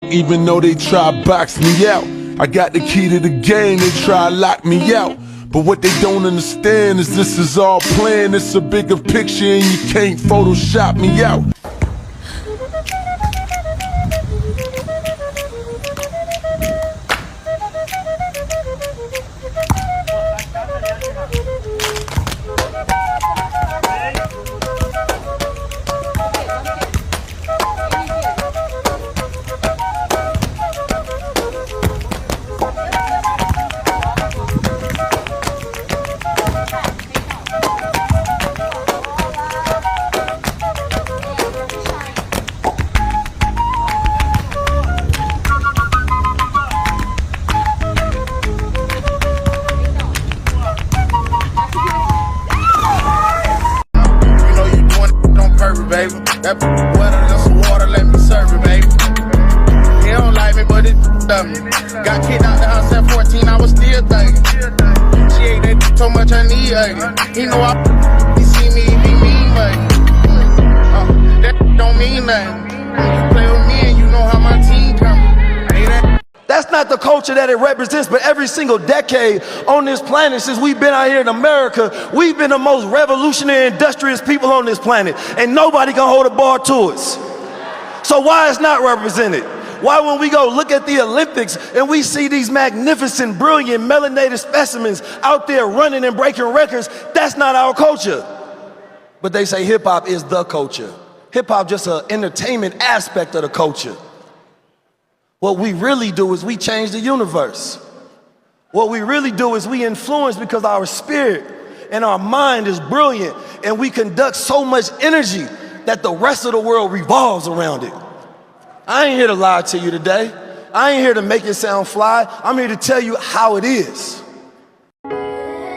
Even though they try to box me out, I got the key to the game, they try to lock me out. But what they don't understand is this is all planned. It's a bigger picture and you can't Photoshop me out. Baby, that wetter than some water, let me serve it, baby. He don't like me, but it done me. Got kicked out the house at 14, I was still thinking. She ate that so much I need ugly. He know he see me, he be mean, but that don't mean nothing. You play with me and you know how my team coming. That's not the culture that it represents, but every single decade on this planet, since we've been out here in America, we've been the most revolutionary, industrious people on this planet, and nobody can hold a bar to us. So why is not represented? Why when we go look at the Olympics and we see these magnificent, brilliant, melanated specimens out there running and breaking records, that's not our culture. But they say hip hop is the culture. Hip hop just an entertainment aspect of the culture. What we really do is we change the universe. What we really do is we influence because our spirit and our mind is brilliant and we conduct so much energy that the rest of the world revolves around it. I ain't here to lie to you today. I ain't here to make it sound fly. I'm here to tell you how it is.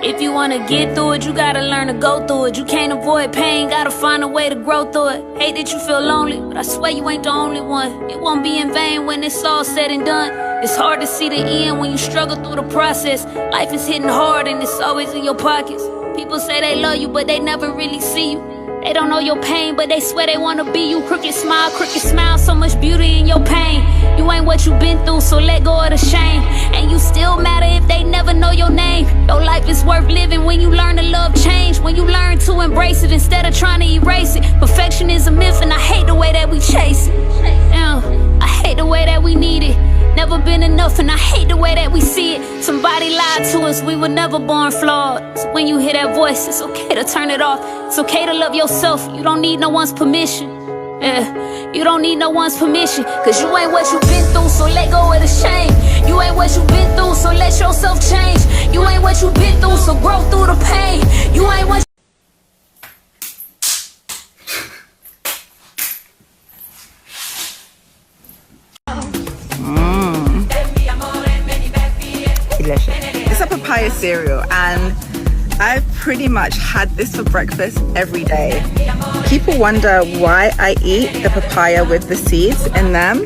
If you wanna get through it, you gotta learn to go through it. You can't avoid pain, gotta find a way to grow through it. Hate that you feel lonely, but I swear you ain't the only one. It won't be in vain when it's all said and done. It's hard to see the end when you struggle through the process. Life is hitting hard and it's always in your pockets. People say they love you, but they never really see you. They don't know your pain, but they swear they wanna be you. Crooked smile, so much beauty in your pain. You ain't what you been through, so let go of the shame. And you still matter if they never know your name. Your life is worth living when you learn to love change. When you learn to embrace it instead of trying to erase it. Perfection is a myth and I hate the way that we chase it. I hate the way that we need it. Never been enough and I hate the way that we see it. Somebody lied to us, we were never born flawed. So when you hear that voice, it's okay to turn it off. It's okay to love yourself, you don't need no one's permission. You don't need no one's permission. Cause you ain't what you been through, so let go of the shame. You ain't what you been through, so let yourself change. You ain't what you been through, so grow through the pain. You ain't what Delicious. It's a papaya cereal and I've pretty much had this for breakfast every day. People wonder why I eat the papaya with the seeds in them.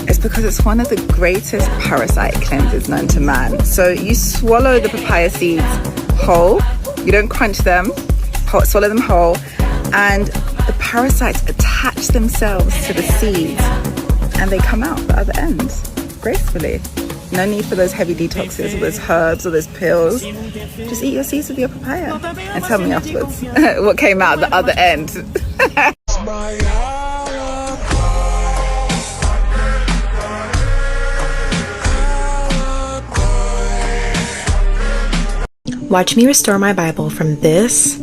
It's because it's one of the greatest parasite cleansers known to man. So you swallow the papaya seeds whole, you don't crunch them, swallow them whole, and the parasites attach themselves to the seeds and they come out the other end gracefully. No need for those heavy detoxes or those herbs or those pills. Just eat your seeds with your papaya and tell me afterwards what came out the other end. Watch me restore my Bible from this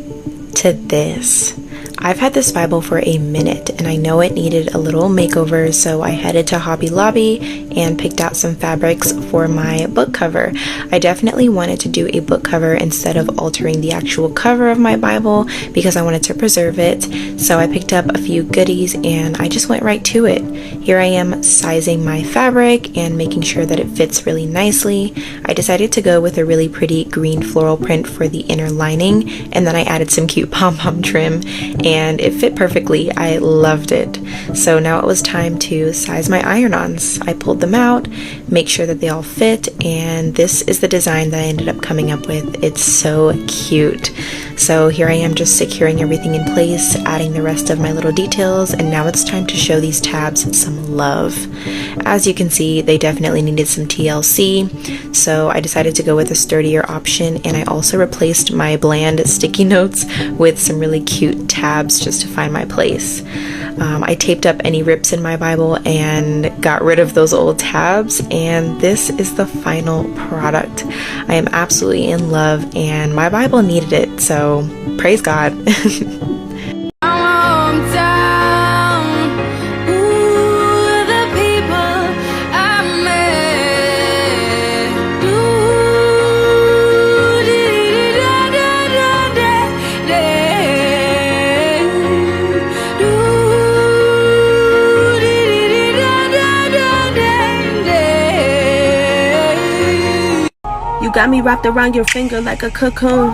to this. I've had this Bible for a minute and I know it needed a little makeover, so I headed to Hobby Lobby and picked out some fabrics for my book cover. I definitely wanted to do a book cover instead of altering the actual cover of my Bible because I wanted to preserve it. So I picked up a few goodies and I just went right to it. Here I am sizing my fabric and making sure that it fits really nicely. I decided to go with a really pretty green floral print for the inner lining, and then I added some cute pom-pom trim and it fit perfectly. I loved it. So now it was time to size my iron-ons. I pulled them out, make sure that they all fit, and this is the design that I ended up coming up with. It's so cute. So here I am just securing everything in place, adding the rest of my little details, and now it's time to show these tabs some love. As you can see, they definitely needed some TLC, so I decided to go with a sturdier option, and I also replaced my bland sticky notes with some really cute tabs just to find my place. I taped up any rips in my Bible and got rid of those old tabs, and this is the final product. I am absolutely in love, and my Bible needed it, so praise God. You got me wrapped around your finger like a cocoon.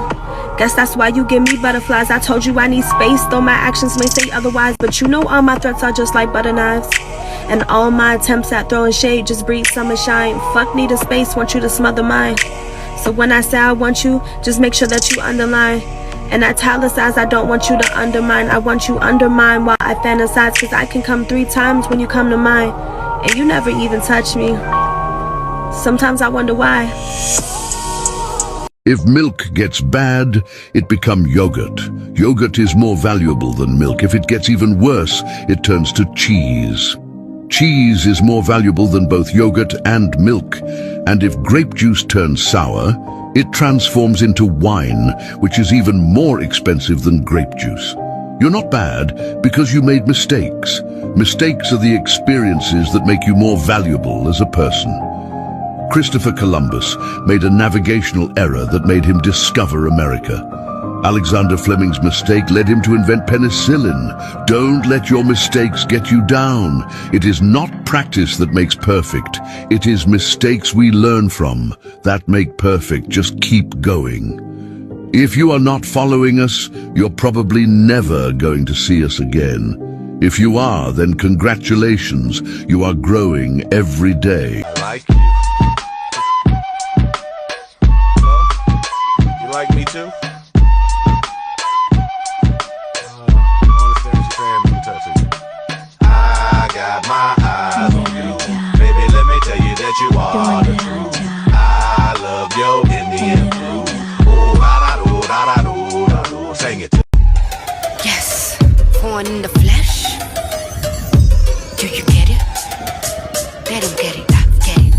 Guess that's why you give me butterflies. I told you I need space, though my actions may say otherwise. But you know all my threats are just like butter knives, and all my attempts at throwing shade just breathe summer shine. Fuck need a space, want you to smother mine. So when I say I want you, just make sure that you underline and italicize. I don't want you to undermine, I want you undermine while I fantasize. Cause I can come 3 times when you come to mine, and you never even touch me. Sometimes I wonder why. If milk gets bad, it becomes yogurt. Yogurt is more valuable than milk. If it gets even worse, it turns to cheese. Cheese is more valuable than both yogurt and milk. And if grape juice turns sour, it transforms into wine, which is even more expensive than grape juice. You're not bad because you made mistakes. Mistakes are the experiences that make you more valuable as a person. Christopher Columbus made a navigational error that made him discover America. Alexander Fleming's mistake led him to invent penicillin. Don't let your mistakes get you down. It is not practice that makes perfect. It is mistakes we learn from that make perfect. Just keep going. If you are not following us, you're probably never going to see us again. If you are, then congratulations. You are growing every day. I like you. You like me too? I got my eyes on you. Baby, let me tell you that you are the truth. I love your Indian food. Oh, da da do, da do. Sing it. Yes, born in the flesh. Do you get it? They don't get it. I get it.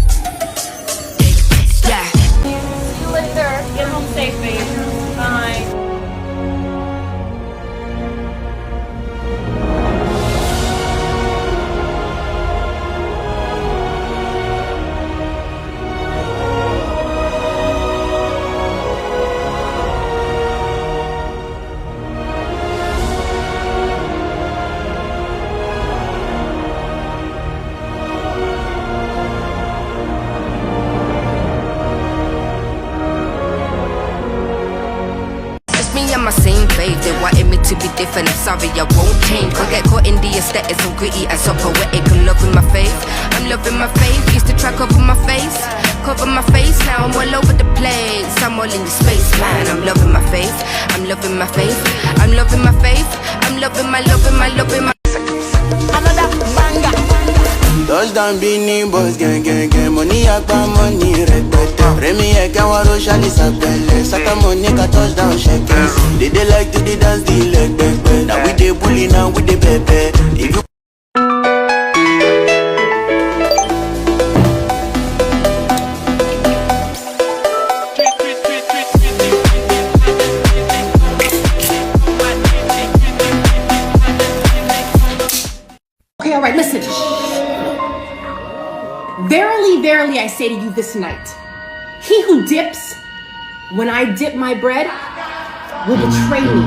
Yeah. See you later. Get home safe, babe. Bye. My same faith, they wanted me to be different. I'm sorry, I won't change. Can't get caught in the aesthetics. I'm gritty and so poetic. I'm loving my faith. I'm loving my faith. Used to try cover my face. Cover my face. Now I'm all over the place. I'm all in the space, man. I'm loving my faith. I'm loving my faith. I'm loving my faith. I'm loving my. Another banger. Touchdown Bini boys gang gang gang. Money agba money repete. Remy eke waro shali sapele. Saka money ka touchdown shake. They like to the dance the leg back. Now we dey bully now we dey pepe. If you Okay, all right, listen. Verily, verily, I say to you this night, he who dips when I dip my bread will betray me.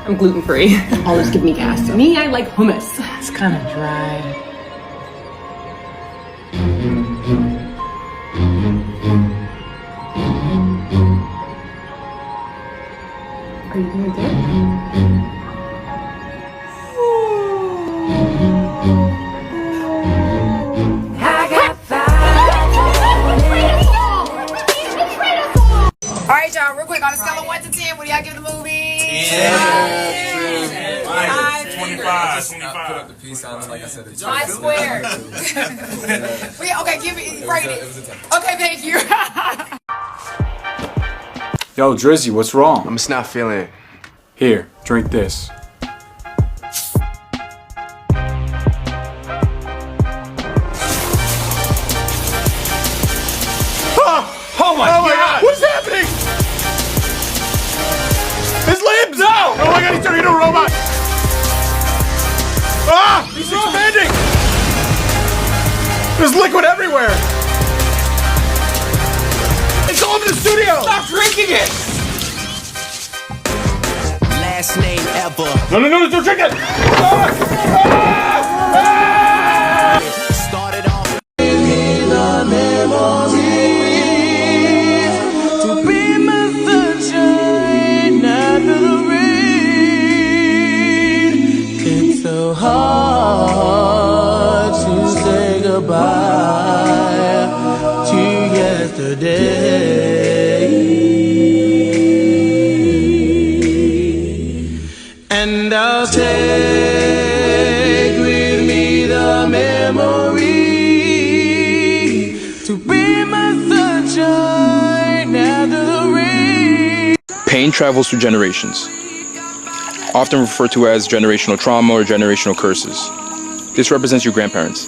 I'm gluten-free. Always give me gas. Me, I like hummus. It's kind of dry. Are you gonna dip? squared. Okay, give me, write it. Okay, thank you. Yo, Drizzy, what's wrong? I'm just not feeling it. Here, drink this. Oh my God! What's happening? His limbs! No! Oh my God, he's turning into a robot! Ah! He's expanding! There's liquid everywhere! It's all over the studio! Stop drinking it! Last name ever. No, don't drink it! Started off in the memory. So hard to say goodbye to yesterday, and I'll take with me the memory to be my sunshine after the rain. Pain travels through generations, often referred to as generational trauma or generational curses. This represents your grandparents.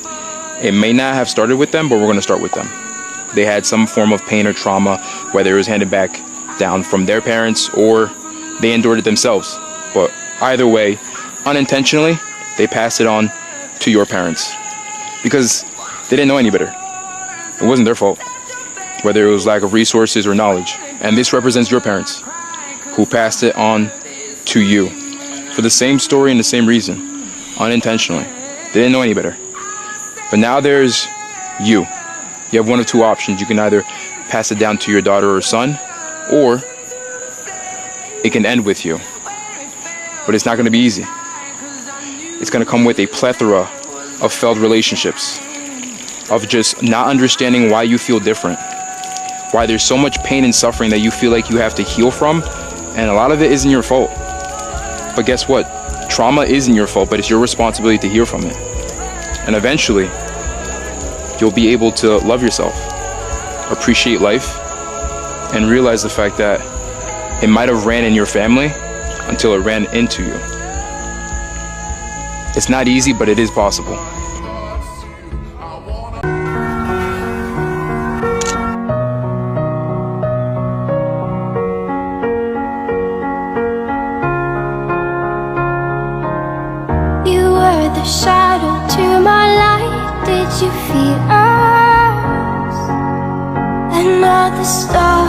It may not have started with them, but we're going to start with them. They had some form of pain or trauma, whether it was handed back down from their parents or they endured it themselves. But either way, unintentionally, they passed it on to your parents because they didn't know any better. It wasn't their fault, whether it was lack of resources or knowledge. And this represents your parents who passed it on to you for the same story and the same reason, unintentionally. They didn't know any better. But now there's you. You have one of two options. You can either pass it down to your daughter or son, or it can end with you. But it's not going to be easy. It's going to come with a plethora of failed relationships, of just not understanding why you feel different, why there's so much pain and suffering that you feel like you have to heal from, and a lot of it isn't your fault. But guess what? Trauma isn't your fault, but it's your responsibility to heal from it. And eventually, you'll be able to love yourself, appreciate life, and realize the fact that it might have ran in your family until it ran into you. It's not easy, but it is possible. Shadow to my light, did you feel us? Another star,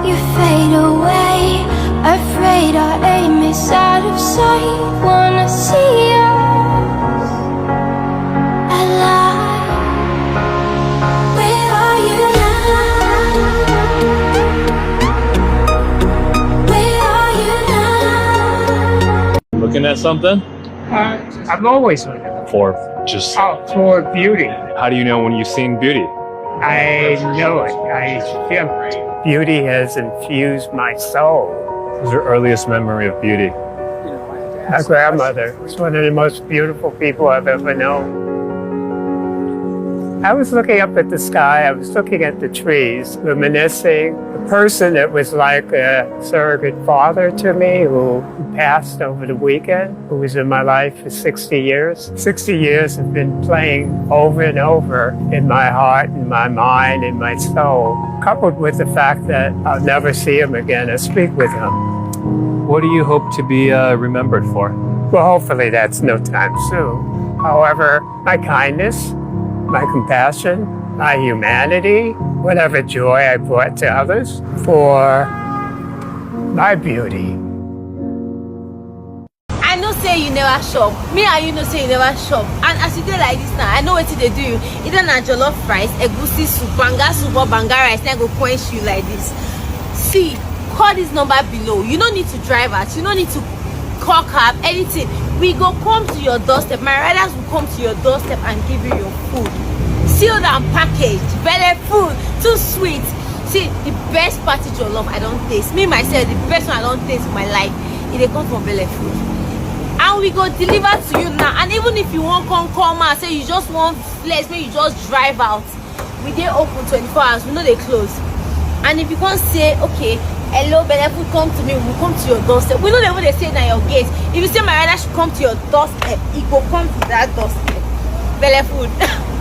you fade away. Afraid our aim is out of sight. Wanna see us alive. Where are you now? Where are you now? Looking at something? I'm always looking for just for beauty. How do you know when you've seen beauty? I know it. I feel beauty has infused my soul. What's your earliest memory of beauty? My grandmother was one of the most beautiful people I've ever known. I was looking up at the sky, I was looking at the trees, reminiscing. The person that was like a surrogate father to me, who passed over the weekend, who was in my life for 60 years. 60 years have been playing over and over in my heart, in my mind, in my soul, coupled with the fact that I'll never see him again or speak with him. What do you hope to be remembered for? Well, hopefully that's no time soon. However, my kindness, my compassion, my humanity, whatever joy I brought to others, for my beauty. I know say you never shop. Me and you know say you never shop. And as you do like this now, I know what they do. Either na jollof rice, egusi soup, banga soup or banga rice, then go quench you like this. See, call this number below. You don't need to drive us. You don't need to call cab, anything. We go come to your doorstep. My riders will come to your doorstep and give you your food. Sealed and packaged, belly food, too sweet. See, the best party jollof I don't taste. Me myself, the best one I don't taste in my life, it they come from belly food. and we go deliver to you now. And even if you won't come and say you just want flex, maybe you just drive out, we dey open 24 hours, we know they close. And if you can't say, okay, hello Belefood, come to me, we'll come to your doorstep. We know that when they say at your gate. If you say my rider should come to your doorstep, it will come to that doorstep. Belefood.